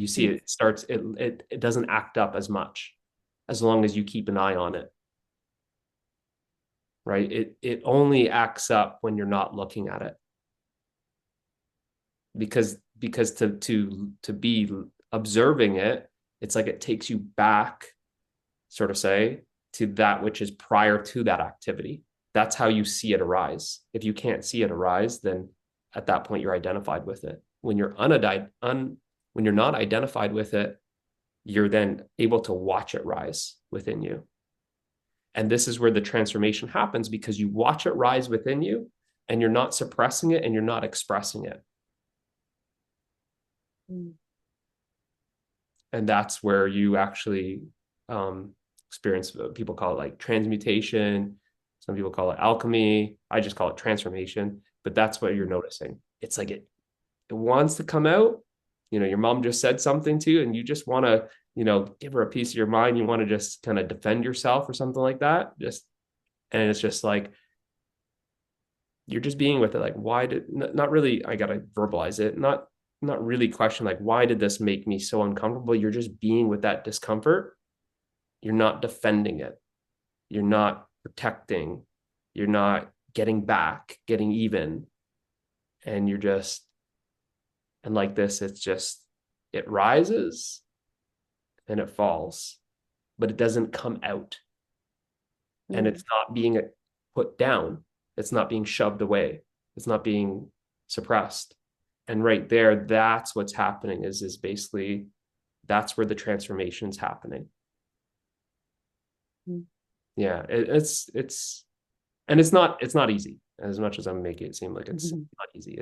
you see it starts, it doesn't act up as much as long as you keep an eye on it, right? It only acts up when you're not looking at it. Because to be observing it, it's like it takes you back, sort of say, to that which is prior to that activity. That's how you see it arise. If you can't see it arise, then at that point you're identified with it. When you're when you're not identified with it, you're then able to watch it rise within you. And this is where the transformation happens, because you watch it rise within you and you're not suppressing it and you're not expressing it. And that's where you actually experience, people call it like transmutation. Some people call it alchemy. I just call it transformation, but that's what you're noticing. It's like it wants to come out. Your mom just said something to you and you just want to, give her a piece of your mind. You want to just kind of defend yourself or something like that. And it's just like, you're just being with it. Like, why not really, I got to verbalize it. Not really question, like, why did this make me so uncomfortable? You're just being with that discomfort. You're not defending it. You're not protecting. You're not getting back, getting even. And and like this, it rises and it falls, but it doesn't come out. And it's not being put down. It's not being shoved away. It's not being suppressed. And right there, that's what's happening is basically, that's where the transformation is happening. Yeah, it's and it's not easy, as much as I'm making it seem like it's not easy.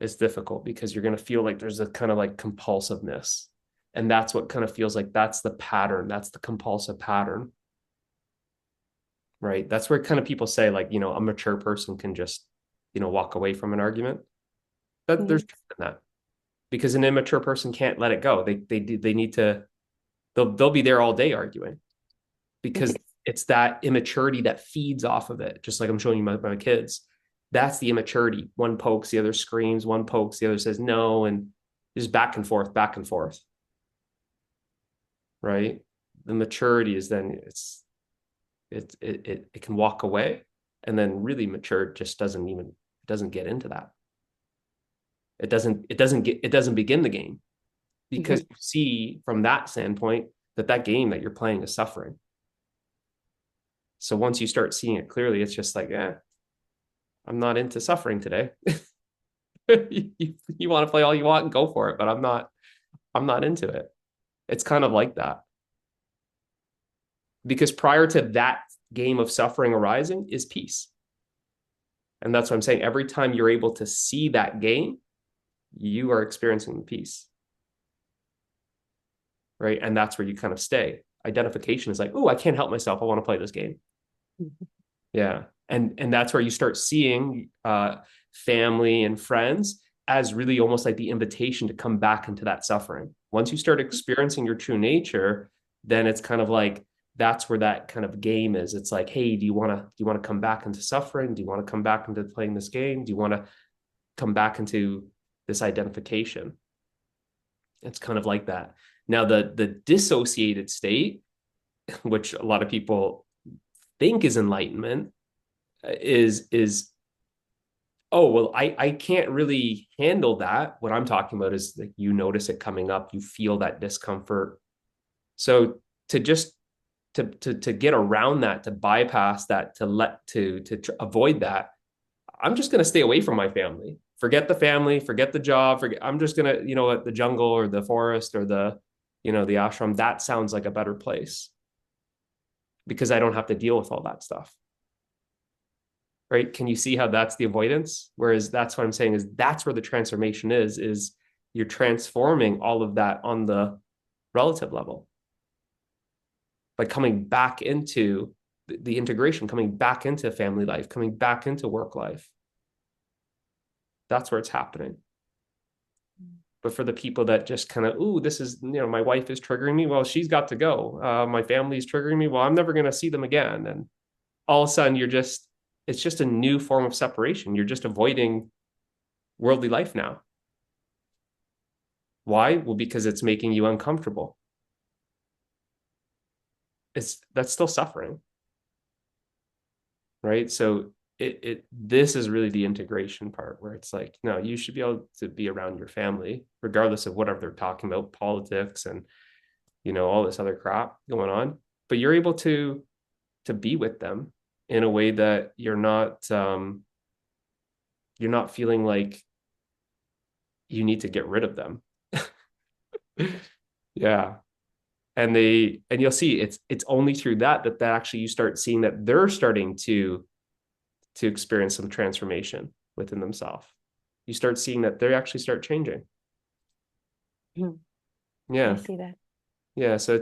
It's difficult, because you're going to feel like there's a kind of like compulsiveness, and that's what kind of feels like that's the pattern. That's the compulsive pattern, right? That's where kind of people say, like, a mature person can just, walk away from an argument. That there's truth in that, because an immature person can't let it go. They need to. They'll be there all day arguing, because it's that immaturity that feeds off of it. Just like I'm showing you my kids, that's the immaturity. One pokes, the other screams. One pokes, the other says no, and just back and forth, right? The maturity is then it can walk away, and then really mature just doesn't get into that. It doesn't begin the game, because you see from that standpoint that game that you're playing is suffering. So once you start seeing it clearly, it's just like, I'm not into suffering today. You want to play all you want and go for it, but I'm not into it. It's kind of like that. Because prior to that game of suffering arising is peace. And that's what I'm saying. Every time you're able to see that game, you are experiencing peace. Right? And that's where you kind of stay. Identification is like, oh, I can't help myself. I want to play this game. Yeah. And that's where you start seeing family and friends as really almost like the invitation to come back into that suffering. Once you start experiencing your true nature, then it's kind of like, that's where that kind of game is. It's like, hey, do you want to come back into suffering? Do you want to come back into playing this game? Do you want to come back into this identification? It's kind of like that. Now, the dissociated state, which a lot of people think is enlightenment, is oh, well, I can't really handle that. What I'm talking about is like, you notice it coming up, you feel that discomfort. So to get around that, to bypass that, to avoid that, I'm just going to stay away from my family. Forget the family, forget the job, I'm just going to, the jungle or the forest or the ashram. That sounds like a better place, because I don't have to deal with all that stuff. Right? Can you see how that's the avoidance? Whereas that's what I'm saying is that's where the transformation is you're transforming all of that on the relative level by coming back into the integration, coming back into family life, coming back into work life. That's where it's happening. But for the people that just kind of, ooh, this is, my wife is triggering me. Well, she's got to go. My family's triggering me. Well, I'm never going to see them again. And all of a sudden it's just a new form of separation. You're just avoiding worldly life now. Why? Well, because it's making you uncomfortable. That's still suffering, right? So this is really the integration part where it's like, no, you should be able to be around your family, regardless of whatever they're talking about, politics and all this other crap going on. But you're able to be with them in a way that you're not feeling like you need to get rid of them. Yeah. And you'll see it's only through that actually you start seeing that they're starting to experience some transformation within themselves. You start seeing that they actually start changing. Yeah. I see that. Yeah. So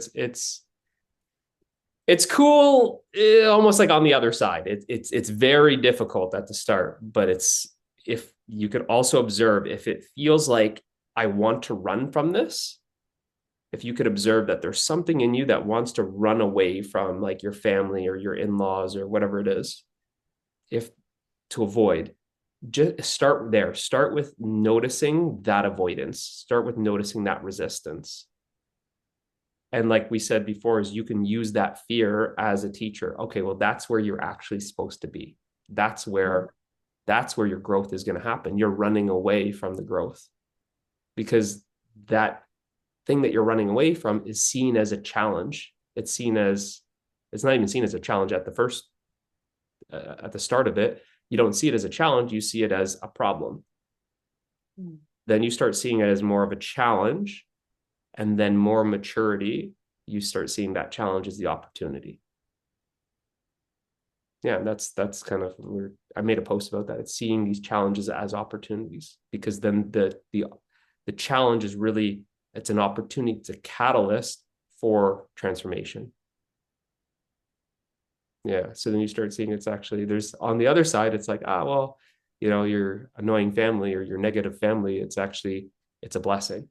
it's cool, almost like on the other side. It's very difficult at the start, but if you could also observe if it feels like I want to run from this, if you could observe that there's something in you that wants to run away from like your family or your in-laws or whatever it is, if to avoid, just start there. Start with noticing that avoidance. Start with noticing that resistance. And like we said before, is you can use that fear as a teacher. Okay, well, that's where you're actually supposed to be. That's where your growth is going to happen. You're running away from the growth because that thing that you're running away from is seen as a challenge. It's not even seen as a challenge at the start of it. You don't see it as a challenge. You see it as a problem. Then you start seeing it as more of a challenge, and then more maturity, you start seeing that challenge as the opportunity. Yeah, that's kind of where I made a post about that. It's seeing these challenges as opportunities, because then the challenge is really, it's an opportunity, it's a catalyst for transformation. Yeah. So then you start seeing it's actually, there's on the other side, it's like, well, your annoying family or your negative family, it's a blessing.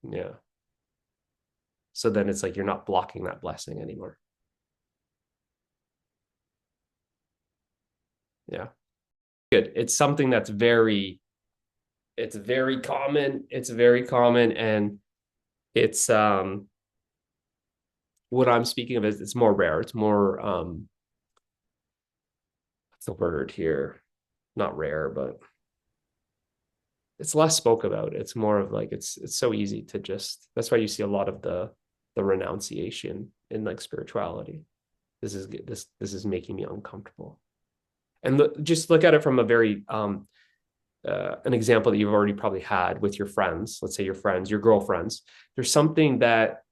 Yeah. So then it's like you're not blocking that blessing anymore. Yeah. Good. It's very common. It's very common. And it's, what I'm speaking of is it's more rare. It's more, what's the word here? Not rare, but it's less spoke about. It's more of like, it's so easy to just, that's why you see a lot of the renunciation in like spirituality. This is making me uncomfortable. And just look at it from a very, an example that you've already probably had with your friends. Let's say your friends, your girlfriends. There's something that,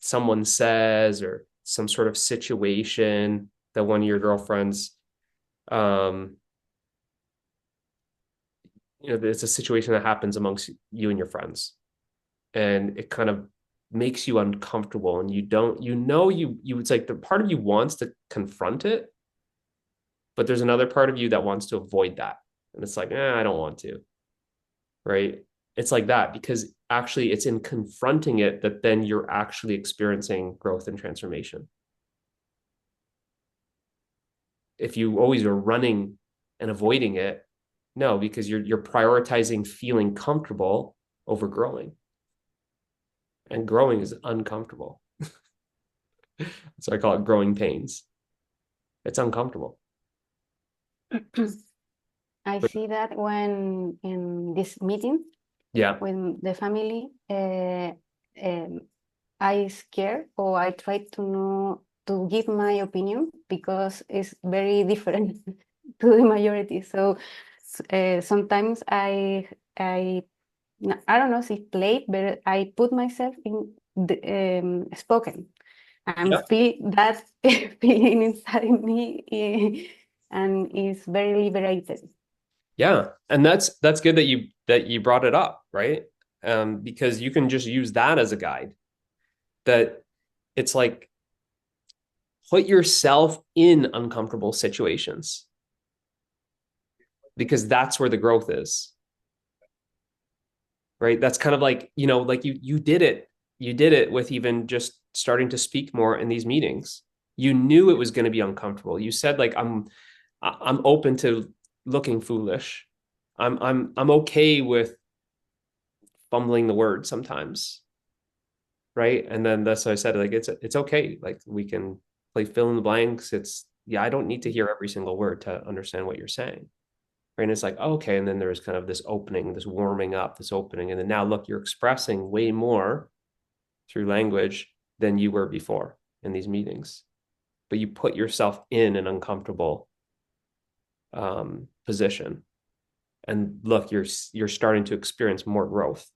someone says, or some sort of situation that one of your girlfriends, um, it's a situation that happens amongst you and your friends, and it kind of makes you uncomfortable, and you don't, it's like the part of you wants to confront it, but there's another part of you that wants to avoid that. And it's like, I don't want to, right? It's like that because actually it's in confronting it that then you're actually experiencing growth and transformation. If you always are running and avoiding it, no, because you're prioritizing feeling comfortable over growing. And growing is uncomfortable. So I call it growing pains. It's uncomfortable. I see that when in this meeting Yeah. with the family, um, I scare or I try to know to give my opinion because it's very different to the majority. So sometimes I don't know if it's played, but I put myself in the spoken. I'm Yeah. feel that feeling inside me, and it's very liberated. Yeah. And that's good that you brought it up, right? Because you can just use that as a guide. That it's like put yourself in uncomfortable situations because that's where the growth is, right? That's kind of like, like you did it with even just starting to speak more in these meetings. You knew it was going to be uncomfortable. You said like I'm open to looking foolish. I'm okay with fumbling the word sometimes, right? And then that's what I said, like it's okay. Like we can play fill in the blanks. It's yeah, I don't need to hear every single word to understand what you're saying. Right. And it's like, oh, okay. And then there's kind of this opening, this warming up, this opening. And then now look, you're expressing way more through language than you were before in these meetings. But you put yourself in an uncomfortable position. And look, you're starting to experience more growth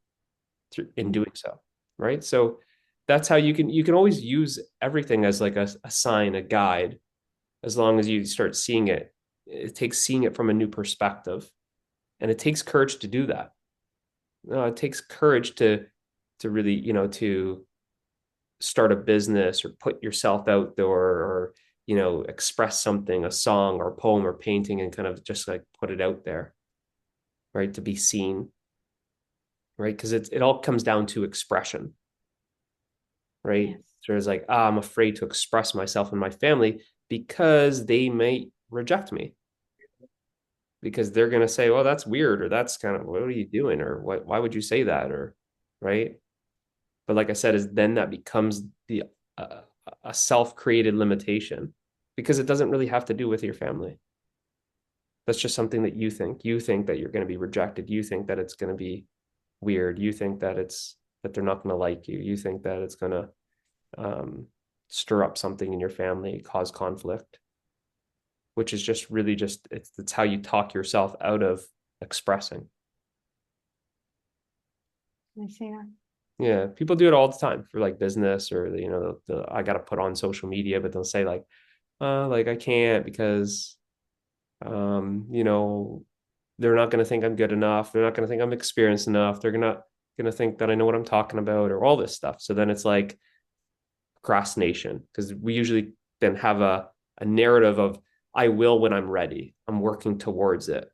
in doing so. Right. So that's how you can always use everything as like a sign, a guide, as long as you start seeing it. It takes seeing it from a new perspective. And it takes courage to do that. It takes courage to really, to start a business or put yourself out there or, express something, a song or poem or painting and kind of just like put it out there, right? To be seen, right? Because it all comes down to expression, right? Yes. So it's like, I'm afraid to express myself in my family because they may reject me because they're going to say, well, that's weird, or that's kind of, what are you doing? Or why would you say that? Or, right. But like I said, is then that becomes uh, a self-created limitation because it doesn't really have to do with your family. That's just something that you think that you're going to be rejected. You think that it's going to be weird. You think that that they're not going to like you. You think that it's going to um, stir up something in your family, cause conflict, which is just really just it's how you talk yourself out of expressing. I see that. Yeah, people do it all the time for like business or I got to put on social media, but they'll say like I can't because you know, they're not going to think I'm good enough. They're not going to think I'm experienced enough. They're gonna think that I know what I'm talking about or all this stuff. So then it's like procrastination because we usually then have a narrative of I will when I'm ready. I'm working towards it.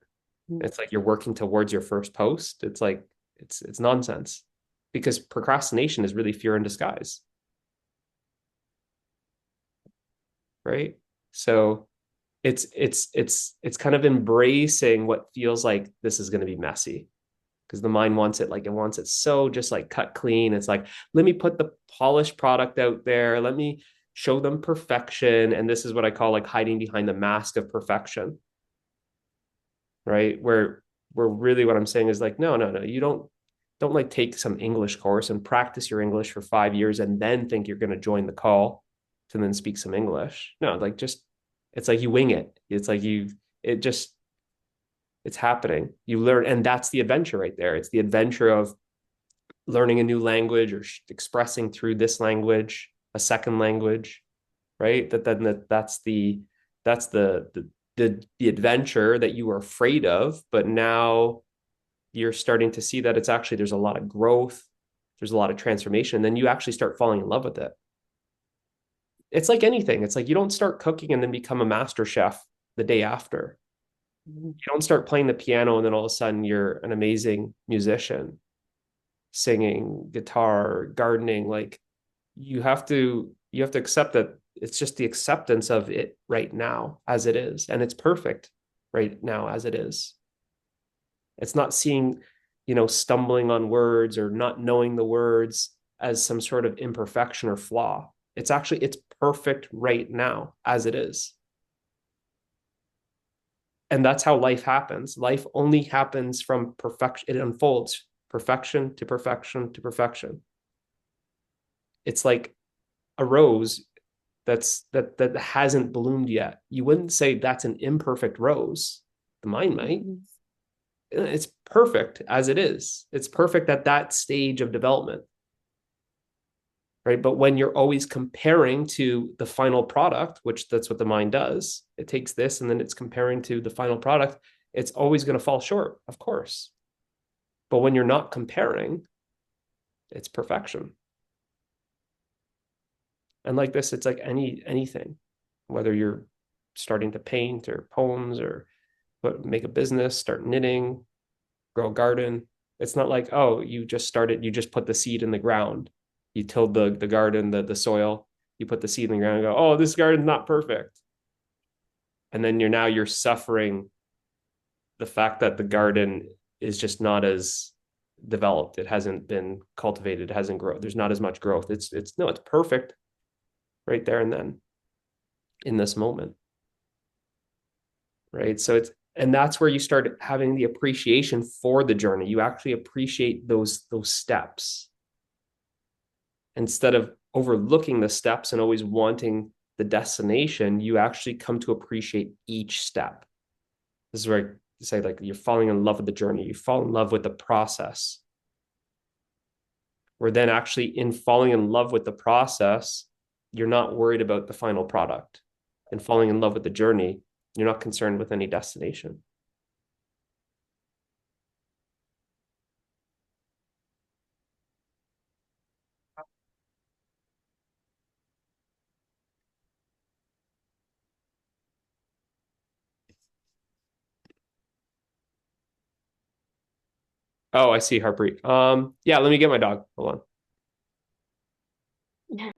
It's like you're working towards your first post. It's like it's nonsense because procrastination is really fear in disguise, right? So it's kind of embracing what feels like this is going to be messy because the mind wants it like it wants it so just like cut clean. It's like let me put the polished product out there, let me show them perfection, and this is what I call like hiding behind the mask of perfection, right? Where really what I'm saying is like no, you don't like take some English course and practice your English for 5 years and then think you're going to join the call to then speak some English. No, like just it's like you wing it. It's like it just it's happening. You learn, and that's the adventure right there. It's the adventure of learning a new language or expressing through this language, a second language, right? That's the adventure that you were afraid of, but now you're starting to see that it's actually there's a lot of growth, there's a lot of transformation, and then you actually start falling in love with it. It's like anything. It's like you don't start cooking and then become a master chef the day after. Mhm. You don't start playing the piano and then all of a sudden you're an amazing musician, singing, guitar, gardening. Like you have to accept that it's just the acceptance of it right now as it is, and it's perfect right now as it is. It's not seeing, stumbling on words or not knowing the words as some sort of imperfection or flaw. It's perfect right now as it is. And that's how life happens. Life only happens from perfection. It unfolds perfection to perfection to perfection. It's like a rose that hasn't bloomed yet. You wouldn't say that's an imperfect rose. The mind might. Mhm. It's perfect as it is. It's perfect at that stage of development, right? But when you're always comparing to the final product, which that's what the mind does, it takes this and then it's comparing to the final product, it's always going to fall short, of course. But when you're not comparing, it's perfection. And like this, it's like anything, whether you're starting to paint or poems or make a business, start knitting, grow a garden. It's not like, oh, you just put the seed in the ground. You tilled the garden, the soil, you put the seed in the ground and go, oh, this garden's not perfect. And then you're suffering the fact that the garden is just not as developed. It hasn't been cultivated. It hasn't grown. There's not as much growth. It's no, it's perfect right there and then in this moment. Right. So it's, and that's where you start having the appreciation for the journey. You actually appreciate those steps instead of overlooking the steps and always wanting the destination. You actually come to appreciate each step. This is where I say, like, you're falling in love with the journey. You fall in love with the process. Where then actually in falling in love with the process, you're not worried about the final product. And falling in love with the journey, you're not concerned with any destination. Oh, I see, Harpreet. Yeah, let me get my dog. Hold on.